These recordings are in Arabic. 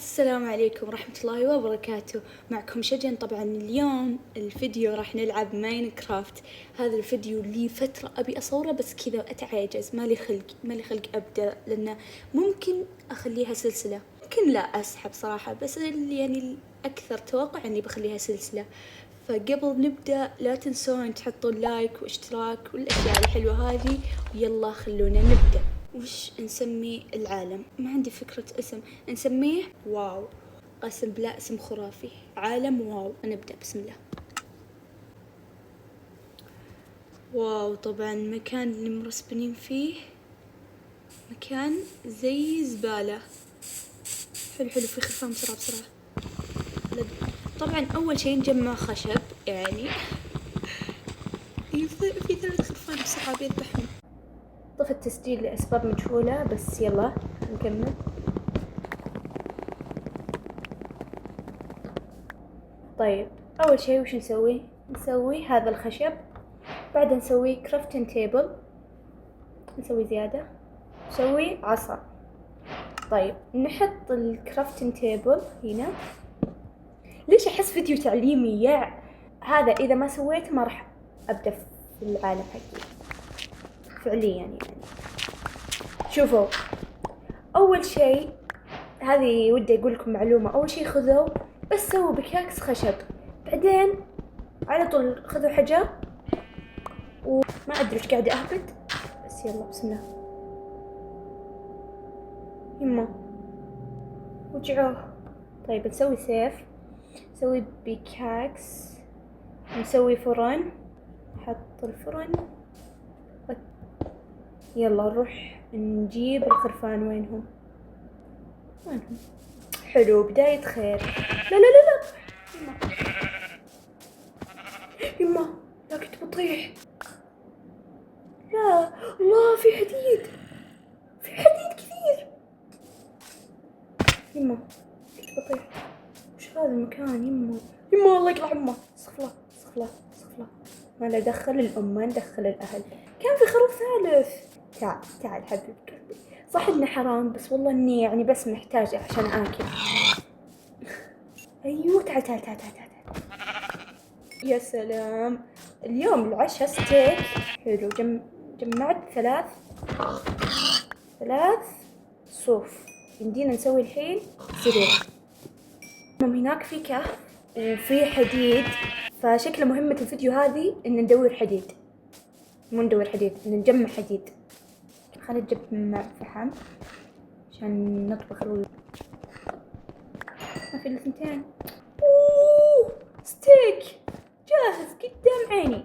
السلام عليكم ورحمة الله وبركاته. معكم شجن. طبعا اليوم الفيديو راح نلعب ماينكرافت. هذا الفيديو لي فترة أبي أصوره بس كذا أتعاجز، مالي خلق أبدأ، لأنه ممكن أخليها سلسلة، ممكن لا أسحب صراحة، بس يعني الأكثر توقع أني بخليها سلسلة. فقبل نبدأ لا تنسون تحطون لايك واشتراك والأشياء الحلوة هذه، ويلا خلونا نبدأ. وش نسمي العالم؟ ما عندي فكرة اسم. نسميه واو. قسم بالله اسم خرافي، عالم واو. نبدأ بسم الله. واو. طبعا المكان اللي مرسبنين فيه مكان زي زبالة. حلو في خرفان، بسرعة. طبعا أول شي نجمع خشب، يعني في 3 خرفان بسرعة بيذبحون. طفى التسجيل لأسباب مجهولة، بس يلا نكمل. طيب أول شي وش نسوي هذا الخشب، بعدين نسوي كرافتنج تيبل، نسوي زيادة، نسوي عصا. طيب نحط الكرافتنج تيبل هنا. ليش أحس فيديو تعليمي يا هذا؟ إذا ما سويته ما راح أبدأ في العالم حقي فعليا يعني. شوفوا، أول شي هذه ودي أقول لكم معلومة. أول شي خذوا بس سووا بكاكس خشب، بعدين على طول خذوا حجر، وما أدري وش قاعدة أهبط، بس يلا بسم الله. يما وجعوه. طيب نسوي سيف، نسوي بيكاكس، نسوي فرن، نحط الفرن. يلا نروح نجيب الخرفان. وينهم؟ حلو، بداية خير. لا يما لا كنت بطيح. لا الله، في حديد كثير. يما كنت بطيح. وش هذا المكان؟ يما الله يقطع امه. استغفر الله. ما لا دخل الام، ما ندخل الاهل. كان في خروف ثالث. تعال حبيب قلبي. صح انه حرام، بس والله اني يعني بس محتاجة عشان اكل. ايوه تعال. يا سلام، اليوم العشاء ستيك. حلو. جمعت ثلاث صوف. يمدينا نسوي الحين سرير. هناك في كهف وفي حديد، فشكل مهمة الفيديو هذه ان ندور حديد، مو ندور حديد، ان نجمع حديد. خلينا نجمع فحم عشان نطبخ ما في الا 2. ستيك جاهز قدام عيني.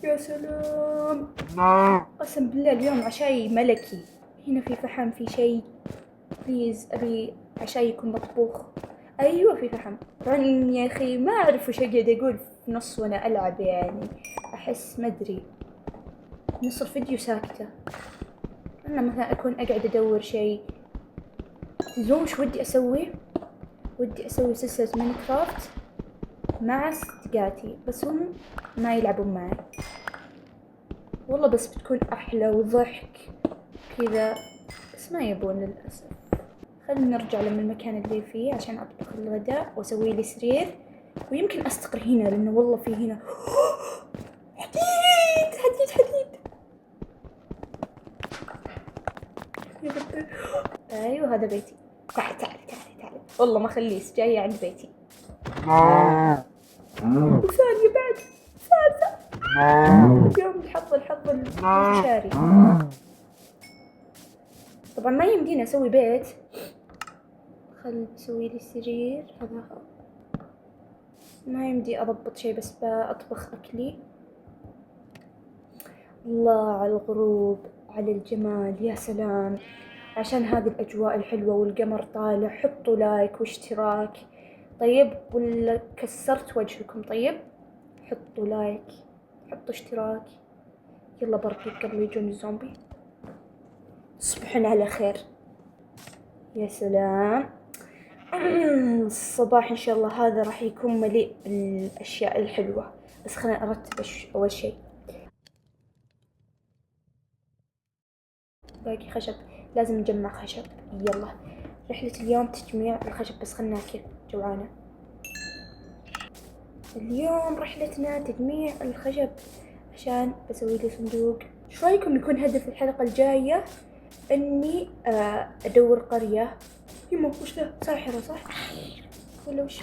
يا سلام، قسم بالله اليوم عشاي ملكي. هنا في فحم، في شيء. بليز أبي عشاي يكون مطبوخ. أيوة في فحم. طبعا يا أخي ما أعرف وش أقعد أقول في نص وأنا ألعب، يعني أحس مدري نص الفيديو ساكتة. أنا مثلا أكون أقعد أدور شيء. تدرون وش ودي أسوي سلسلة ماينكرافت مع صديقاتي، بس هم ما يلعبون معي والله، بس بتكون أحلى وضحك كذا، بس ما يبون للأسف. خلينا نرجع لما المكان اللي فيه عشان أطبخ الغداء وأسوي لي سرير، ويمكن أستقر هنا لأنه والله في هنا حديد. أيوة هذا بيتي. تعال والله ما خليس، جاية عند بيتي. وثانية بعد ثالثة. اليوم الحظ المشاري. طبعا ما يمدينا أسوي بيت. خل تسوي لي سرير. هذا ما يمدي أضبط شيء، بس بأطبخ أكلي. الله على الغروب، على الجمال، يا سلام. عشان هذه الأجواء الحلوة والقمر طالع حطوا لايك واشتراك. طيب ولا كسرت وجهكم؟ طيب حطوا لايك، حطوا اشتراك. يلا برقي قبل يجون الزومبي. تصبحون على خير. يا سلام. الصباح إن شاء الله هذا راح يكون مليء بالأشياء الحلوة، بس خلينا أرتب أول شيء. باقي خشب. لازم نجمع خشب. يلا رحلة اليوم تجميع الخشب، بس خلنا ناكل، جوعانة. اليوم رحلتنا تجميع الخشب عشان بسوي لي صندوق. ايش رايكم يكون هدف الحلقة الجاية اني ادور قرية؟ يما وش ذا؟ ساحرة صح؟ ولا وش؟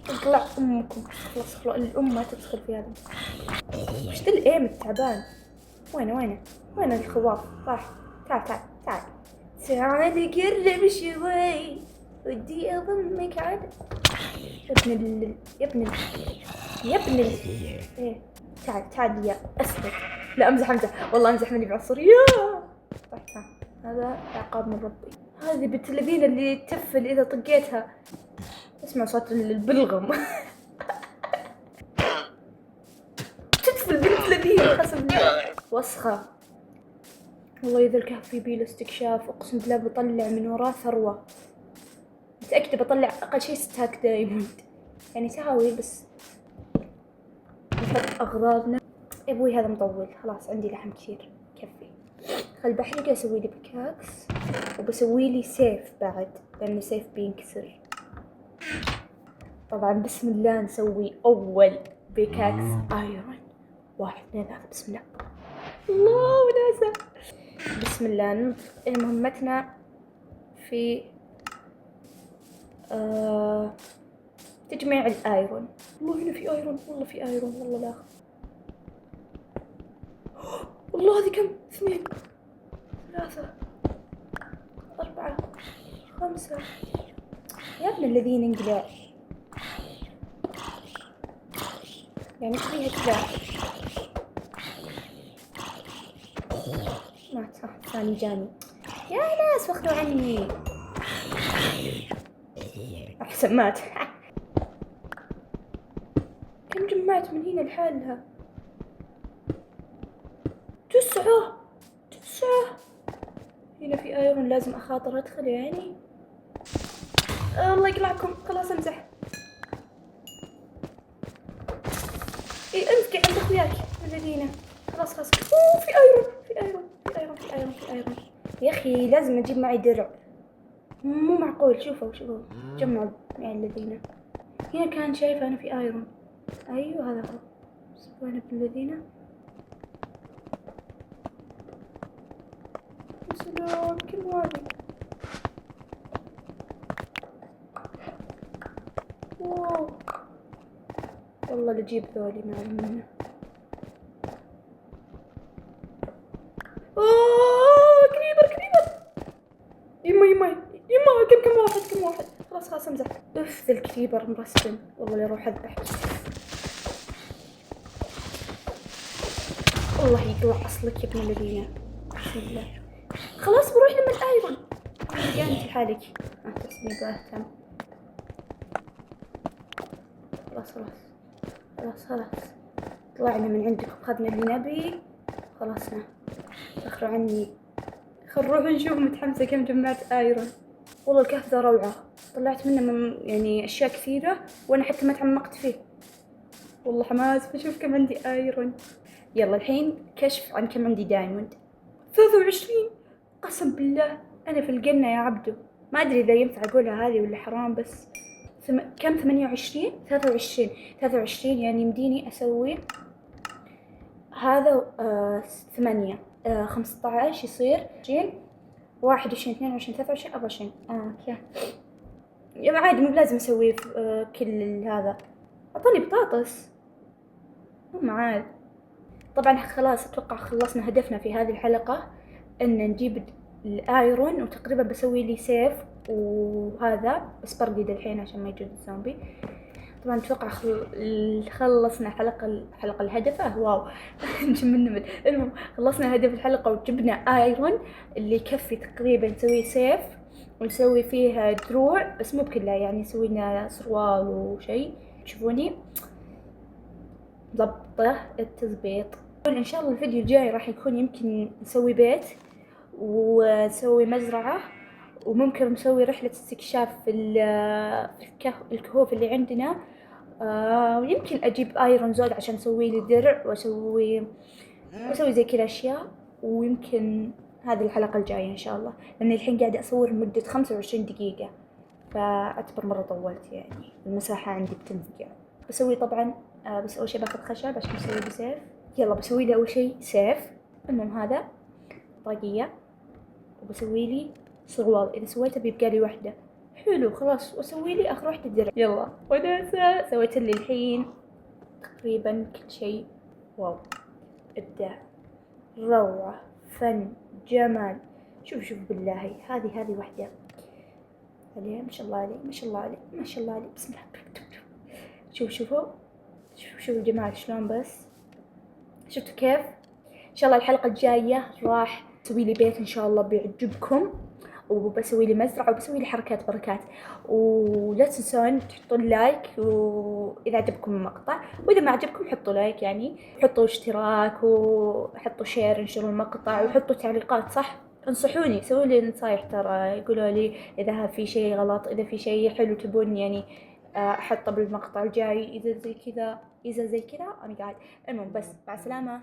اطلع امكم، خلاص الام ما تدخل في هذا. وش ذا الايم التعبان؟ وين الخواف؟ صح، تعال تعال قرب شوي، ودي اضمك على يا ابن ايه. تعال يا اسكت. لا امزح والله امزح مني بعصر يا. طيب هذا عقاب من ربي. هذه بنت الذين اللي تفل اذا طقيتها. اسمع صوت البلغم. تتفل بنت الذين، قسم بالله وسخة. والله اذا الكهف يبي له استكشاف اقسم بالله بطلع من وراه ثروة. متأكدة بطلع اقل شيء 6 دايموند، يعني ساوي بس نحط اغراضنا. يا ابوي هذا مطول، خلاص عندي لحم كثير كفي. خل بحرقه اسوي لي بيكاكس، وبسوي لي سيف بعد لانه سيف بينكسر. طبعا بسم الله نسوي اول بيكاكس ايرون. 1 2 3 بسم الله. الله وناسة. بسم الله. مهمتنا في تجميع الايرون. والله هنا في ايرون، والله في ايرون، والله لا. والله هذه كم؟ 2 3 4 5. يا ابن الذين انقلع، يعني تبيها كذا. مات ثاني جاني. يا ناس واخذوا عني. احسن مات. كم جمعت من هنا لحالها؟ 9. هنا في ايرون، لازم اخاطر ادخل يعني. الله يقلعكم، خلاص امزح. اي امسكي عند اخوياك الذين. خلاص اوه في ايرون. يا اخي لازم اجيب معي درع، مو معقول. شوفوا جمعوا مع الذين. هنا كان شايفه انا في ايرون. ايوه هذا هو. وين ابن الذين؟ سلام كم هذه؟ واو والله لجيب ذولي معلمين. كريبر. يما كم واحد. خلاص امزح. اف ذا الكريبر مرسم، والله اللي اروح اذبح. والله يقلع اصلك يا ابن الذين. بسم الله. خلاص بروح لما الايرون. يعني انت حالك تسمي باهتم. خلاص طلعنا من عندكم، اخذنا اللي نبي، خلصنا. اخروا عني. خل نروح نشوف. متحمسة كم جمعت ايرون. والله الكهف ذا روعة، طلعت منه يعني اشياء كثيرة وانا حتى ما تعمقت فيه. والله حماس بشوف كم عندي ايرون. يلا الحين كشف عن كم عندي دايموند. 23. قسم بالله انا في الجنة يا عبدو. ما ادري اذا ينفع اقولها هذه ولا حرام، بس كم 28 23 يعني يمديني اسوي هذا 8 15 يصير 20 21 22 23 24. اوكي يا عادي، مو بلازم اسوي كل هذا. اعطوني بطاطس عاد. طبعا خلاص اتوقع خلصنا هدفنا في هذه الحلقة، ان نجيب الايرون، وتقريبا بسوي لي سيف وهذا، بس برقد الحين عشان ما يجون الزومبي. طبعا اتوقع خلصنا الحلقة الهدف. واو. المهم خلصنا هدف الحلقة وجبنا ايرون اللي يكفي تقريبا نسوي سيف ونسوي فيها دروع، بس مو بكلها يعني، سوينا سروال وشي. تشوفوني ضبطه التظبيط. ان شاء الله الفيديو الجاي راح يكون يمكن نسوي بيت ونسوي مزرعة، وممكن نسوي رحلة استكشاف في الكهوف اللي عندنا. ويمكن اجيب ايرون زود عشان اسوي لي درع واسوي زي كذا اشياء. ويمكن هذه الحلقة الجاية إن شاء الله، لأني الحين قاعدة أصور لمدة 25 دقيقة، فأعتبر مرة طولت يعني، المساحة عندي بتنضيع. بسوي طبعا بس أول شي باخذ خشب عشان أسوي له سيف. يلا بسوي له أول شي سيف. المهم هذا طاقية، وبسوي لي سروال، إذا سويته بيبقى لي وحدة. حلو خلاص، وأسوي لي آخر وحدة درع. يلا وناسة، سويت لي الحين تقريبا كل شي. واو، إبداع، روعة، فن، جمال. شوف بالله، هذه وحدة عليه، ما شاء الله عليه، ما شاء الله عليه، ما شاء الله عليه، بسم الله. شوفوا الجمال شلون، بس شفتوا كيف؟ ان شاء الله الحلقة الجاية راح اسوي لي بيت ان شاء الله بيعجبكم، وبسوي لي مزرعة، وبسوي لي حركات بركات. ولا تنسون تحطون لايك واذا عجبكم المقطع، واذا ما عجبكم حطوا لايك يعني، حطوا اشتراك وحطوا شير، انشروا المقطع، وحطوا تعليقات. صح، انصحوني، سووا لي نصايح، ترى يقولوا لي اذا في شيء غلط، اذا في شيء حلو تبون يعني احطه بالمقطع الجاي، اذا زي كذا انا قاعد. المهم بس، مع السلامة.